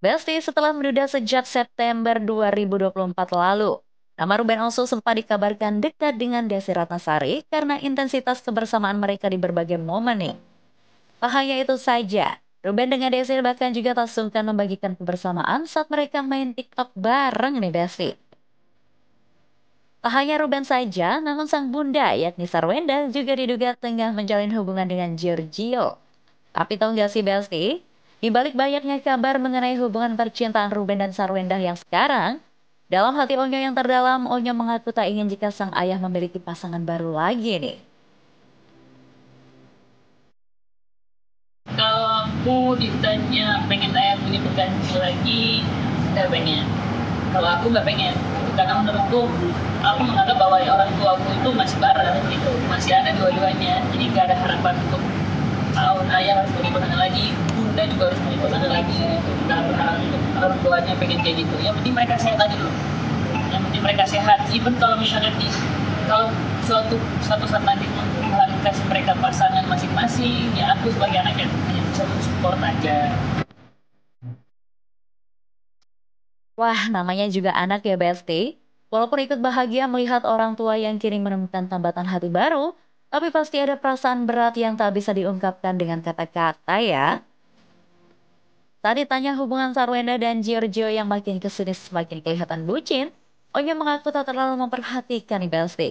Besti setelah menduda sejak September 2024 lalu. Nama Ruben Onsu sempat dikabarkan dekat dengan Desy Ratnasari karena intensitas kebersamaan mereka di berbagai momen nih. Tak hanya itu saja, Ruben dengan Desy bahkan juga tak sungkan membagikan kebersamaan saat mereka main TikTok bareng nih Besti. Tak hanya Ruben saja, namun sang bunda yakni Sarwenda juga diduga tengah menjalin hubungan dengan Giorgio. Tapi tahu nggak sih Besti, di balik banyaknya kabar mengenai hubungan percintaan Ruben dan Sarwenda yang sekarang, dalam hati Onyo yang terdalam, Onyo mengaku tak ingin jika sang ayah memiliki pasangan baru lagi nih. Kalau aku ditanya pengen ayah punya pengganti lagi, nggak pengen. Kalau aku nggak pengen, karena menurutku aku menganggap bahwa orang tua aku itu masih bareng gitu, masih ada dua-duanya, jadi nggak ada harapan untuk ayah harus punya pasangan lagi, bunda juga harus punya pasangan lagi gitu. Nggak berharap untuk orang tuanya pengen kayak gitu. Yang penting mereka sehat aja dulu. Yang penting mereka sehat. Even kalau misalnya kalau suatu saat nanti Tuhan kasih mereka pasangan masing-masing, ya aku sebagai anak yang hanya bisa support aja. Wah, namanya juga anak ya Besti. Walaupun ikut bahagia melihat orang tua yang kini menemukan tambatan hati baru, tapi pasti ada perasaan berat yang tak bisa diungkapkan dengan kata-kata ya. Saat ditanya hubungan Sarwenda dan Giorgio yang makin kesini semakin kelihatan bucin, Onya mengaku tak terlalu memperhatikan nih Besti.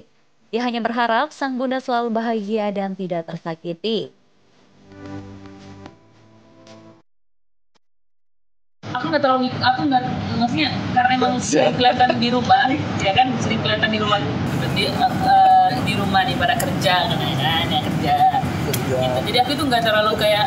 Dia hanya berharap sang bunda selalu bahagia dan tidak tersakiti. Aku nggak maksudnya karena emang sering kelihatan di rumah ya kan, sering kelihatan di rumah di rumah nih pada kerja kan ya kerja gitu. Jadi aku tuh nggak terlalu kayak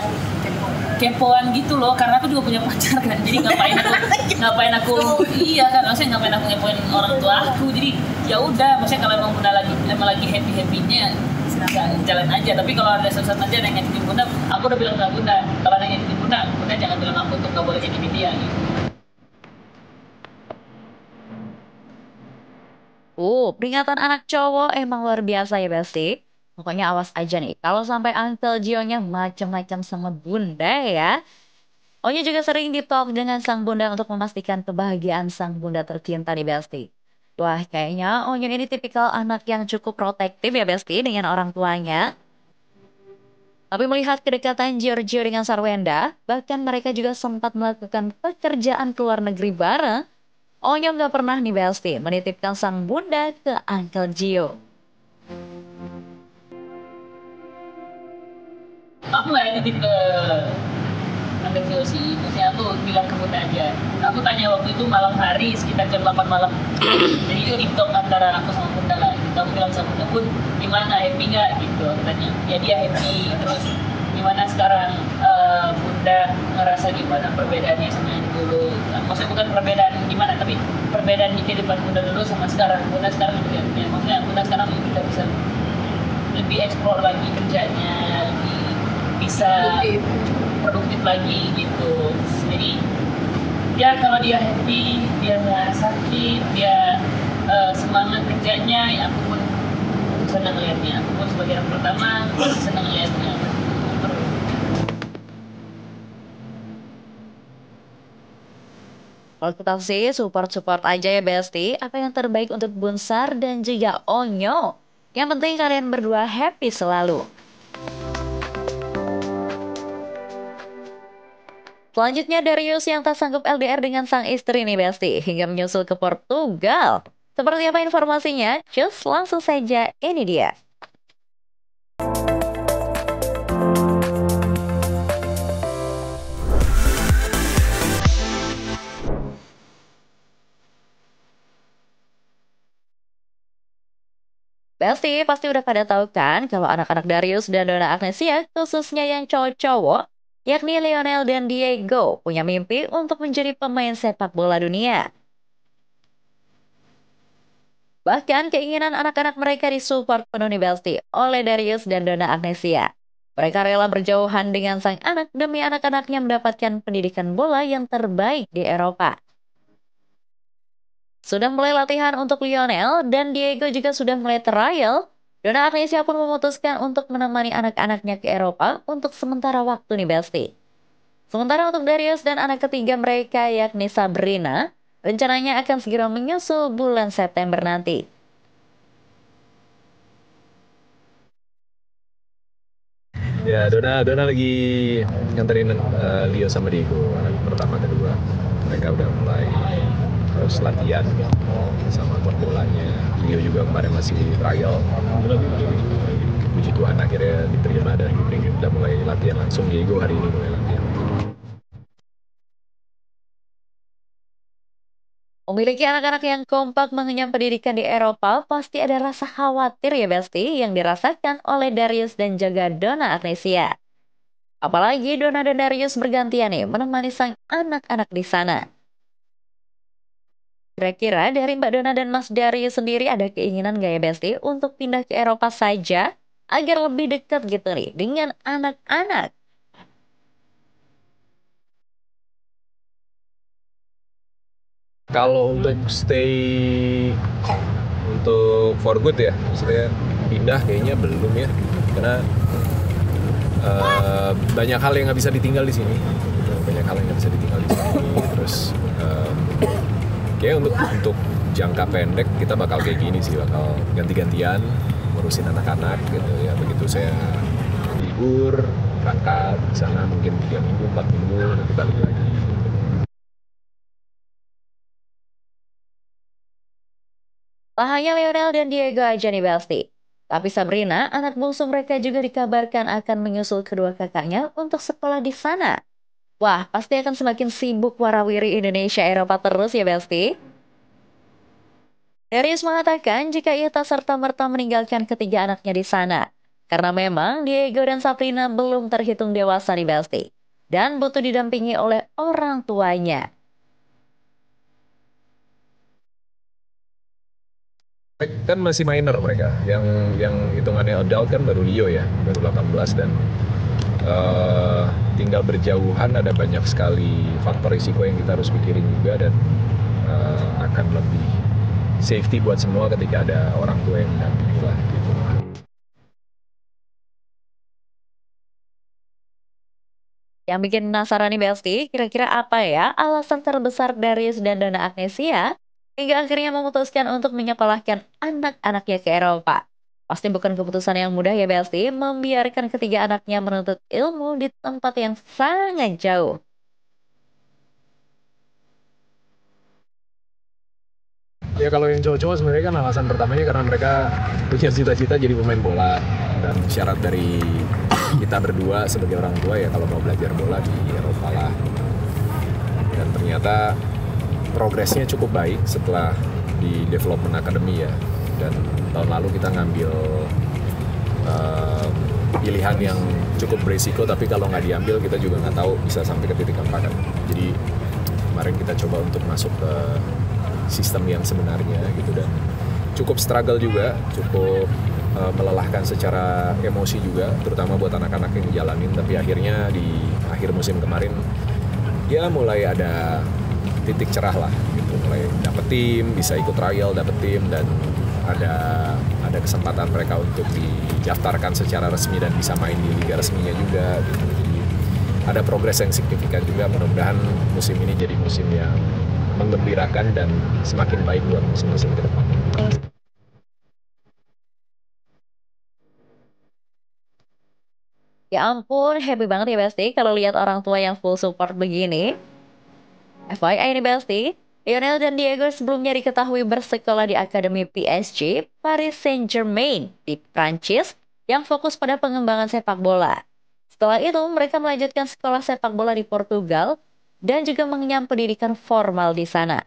kepoan gitu loh, karena aku juga punya pacar kan, jadi ngapain aku iya kan, maksudnya ngapain aku ngepoin orang tua aku. Jadi ya udah, maksudnya kalau emang lagi happynya silakan jalan aja. Tapi kalau ada sesuatu aja yang nyakitin bunda, aku udah bilang ke bunda, kalau ada yang nyakitin bunda jangan bilang aku untuk nggak boleh nyakitin dia gitu. Peringatan anak cowok emang luar biasa ya Besti. Pokoknya awas aja nih, kalau sampai Uncle Gio-nya macam-macam sama bunda ya. Onya juga sering di-talk dengan sang bunda untuk memastikan kebahagiaan sang bunda tercinta di Besti. Wah, kayaknya Onyo ini tipikal anak yang cukup protektif ya Besti dengan orang tuanya. Tapi melihat kedekatan Giorgio dengan Sarwenda, bahkan mereka juga sempat melakukan pekerjaan ke luar negeri bareng. Onyo nggak pernah nih Besti menitipkan sang bunda ke Uncle Gio. Aku nggak nitip ke Anda sih, maksudnya aku bilang ke bunda aja. Aku tanya waktu itu malam hari sekitar jam 8 malam. Jadi itu TikTok antara aku sama bunda lah gitu. Aku bilang sama bunda, pun gimana, happy nggak gitu. Aku tanya, ya dia happy. Terus gimana sekarang, bunda ngerasa gimana perbedaannya sama yang dulu. Maksudnya bukan perbedaan gimana, tapi perbedaan di kehidupan bunda dulu sama sekarang. Bunda sekarang udah ya, maksudnya bunda sekarang udah bisa lebih eksplor lagi kerjanya, lebih bisa produktif lagi gitu. Jadi ya kalau dia happy, dia nggak sakit, dia semangat kerjanya, ya aku pun senang lihatnya. Aku pun sebagai orang pertama senang lihatnya. Kalau tetap sih support-support aja ya Besti. Apa yang terbaik untuk Bunsar dan juga Onyo. Yang penting kalian berdua happy selalu. Selanjutnya Darius yang tak sanggup LDR dengan sang istri nih Besti. Hingga menyusul ke Portugal. Seperti apa informasinya? Cus langsung saja ini dia. Besti pasti udah pada tahu kan kalau anak-anak Darius dan Donna Agnesia, khususnya yang cowok-cowok, yakni Lionel dan Diego, punya mimpi untuk menjadi pemain sepak bola dunia. Bahkan keinginan anak-anak mereka disupport penuh nih Besti oleh Darius dan Donna Agnesia. Mereka rela berjauhan dengan sang anak demi anak-anaknya mendapatkan pendidikan bola yang terbaik di Eropa. Sudah mulai latihan untuk Lionel dan Diego juga sudah mulai trial. Donna Agnesia pun memutuskan untuk menemani anak-anaknya ke Eropa untuk sementara waktu nih Besti. Sementara untuk Darius dan anak ketiga mereka yakni Sabrina, rencananya akan segera menyusul bulan September nanti. Ya, Dona lagi nganterin Leo sama Diego, anak pertama kedua. Mereka udah mulai terus latihan sama klub bolanya. Leo juga kemarin masih trial. Puji Tuhan akhirnya diterima dan udah mulai latihan langsung. Diego hari ini mulai latihan. Memiliki anak-anak yang kompak mengenyam pendidikan di Eropa, pasti ada rasa khawatir ya Besti yang dirasakan oleh Darius dan juga Donna Agnesia. Apalagi Donna dan Darius bergantian nih menemani sang anak-anak di sana. Kira-kira dari Mbak Donna dan Mas Darius sendiri ada keinginan gak ya Besti untuk pindah ke Eropa saja agar lebih dekat gitu nih dengan anak-anak? Kalau untuk stay untuk for good ya, maksudnya pindah kayaknya belum ya, karena banyak hal yang nggak bisa ditinggal di sini. Banyak hal yang nggak bisa ditinggal di sini. Terus kayak untuk jangka pendek kita bakal kayak gini sih, bakal ganti-gantian ngurusin anak-anak gitu ya. Begitu saya libur berangkat di sana mungkin 3 minggu 4 minggu nanti balik lagi. Tak hanya Lionel dan Diego aja nih Besti. Tapi Sabrina, anak bungsu mereka juga dikabarkan akan menyusul kedua kakaknya untuk sekolah di sana. Wah, pasti akan semakin sibuk warawiri Indonesia Eropa terus ya Besti. Darius mengatakan jika ia tak serta-merta meninggalkan ketiga anaknya di sana. Karena memang Diego dan Sabrina belum terhitung dewasa nih Besti. Dan butuh didampingi oleh orang tuanya. Kan masih minor mereka, yang hitungannya adult kan baru Leo ya, baru 18 dan tinggal berjauhan, ada banyak sekali faktor risiko yang kita harus pikirin juga dan akan lebih safety buat semua ketika ada orang tua yang mendampingi lah gitu. Yang bikin penasaran nih Besti, kira-kira apa ya alasan terbesar Darius dan Donna Agnesia hingga akhirnya memutuskan untuk menyekolahkan anak-anaknya ke Eropa? Pasti bukan keputusan yang mudah ya Besti, membiarkan ketiga anaknya menuntut ilmu di tempat yang sangat jauh. Ya kalau yang cowok-cowok sebenarnya kan alasan pertamanya karena mereka punya cita-cita jadi pemain bola, dan syarat dari kita berdua sebagai orang tua ya kalau mau belajar bola di Eropa lah. Dan ternyata progresnya cukup baik setelah di development academy ya, dan tahun lalu kita ngambil pilihan yang cukup berisiko, tapi kalau nggak diambil kita juga nggak tahu bisa sampai ke titik apa kan. Jadi kemarin kita coba untuk masuk ke sistem yang sebenarnya gitu, dan cukup struggle juga, cukup melelahkan secara emosi juga, terutama buat anak-anak yang jalanin. Tapi akhirnya di akhir musim kemarin ya mulai ada titik cerah lah gitu, mulai dapet tim, bisa ikut trial, dapet tim, dan ada kesempatan mereka untuk didaftarkan secara resmi dan bisa main di liga resminya juga gitu. Jadi ada progres yang signifikan juga. Mudah-mudahan musim ini jadi musim yang menggembirakan dan semakin baik buat musim-musim ke depan. Ya ampun, happy banget ya Besti kalau lihat orang tua yang full support begini. FYI nih Besti, Lionel dan Diego sebelumnya diketahui bersekolah di Akademi PSG Paris Saint-Germain di Prancis yang fokus pada pengembangan sepak bola. Setelah itu, mereka melanjutkan sekolah sepak bola di Portugal dan juga mengenyam pendidikan formal di sana.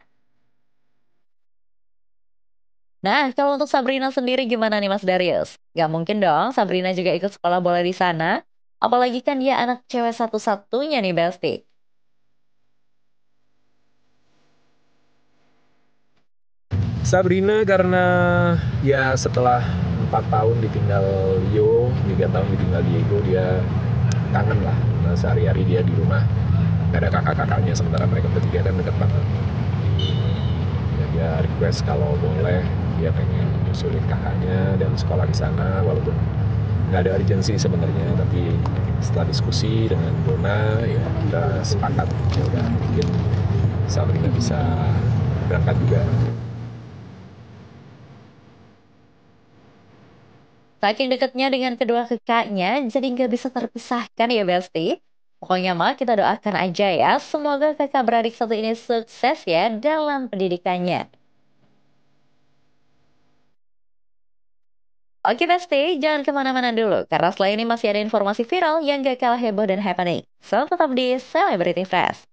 Nah, kalau untuk Sabrina sendiri gimana nih Mas Darius? Gak mungkin dong Sabrina juga ikut sekolah bola di sana. Apalagi kan dia anak cewek satu-satunya nih Besti. Sabrina karena ya setelah 4 tahun ditinggal Leo, 3 tahun ditinggal Diego, dia kangen lah. Nah, sehari-hari dia di rumah gak ada kakak-kakaknya, sementara mereka bertiga kan deket banget. Ya, dia request kalau boleh dia pengen nyusulin kakaknya dan sekolah di sana, walaupun nggak ada urgensi sebenarnya, tapi setelah diskusi dengan Dona ya kita sepakat ya udah mungkin Sabrina bisa berangkat juga. Saking dekatnya dengan kedua kakaknya, jadi nggak bisa terpisahkan ya Besti. Pokoknya mah kita doakan aja ya, semoga kakak beradik satu ini sukses ya dalam pendidikannya. Oke Besti, jangan kemana-mana dulu, karena setelah ini masih ada informasi viral yang gak kalah heboh dan happening. So, tetap di Celebrity Fresh.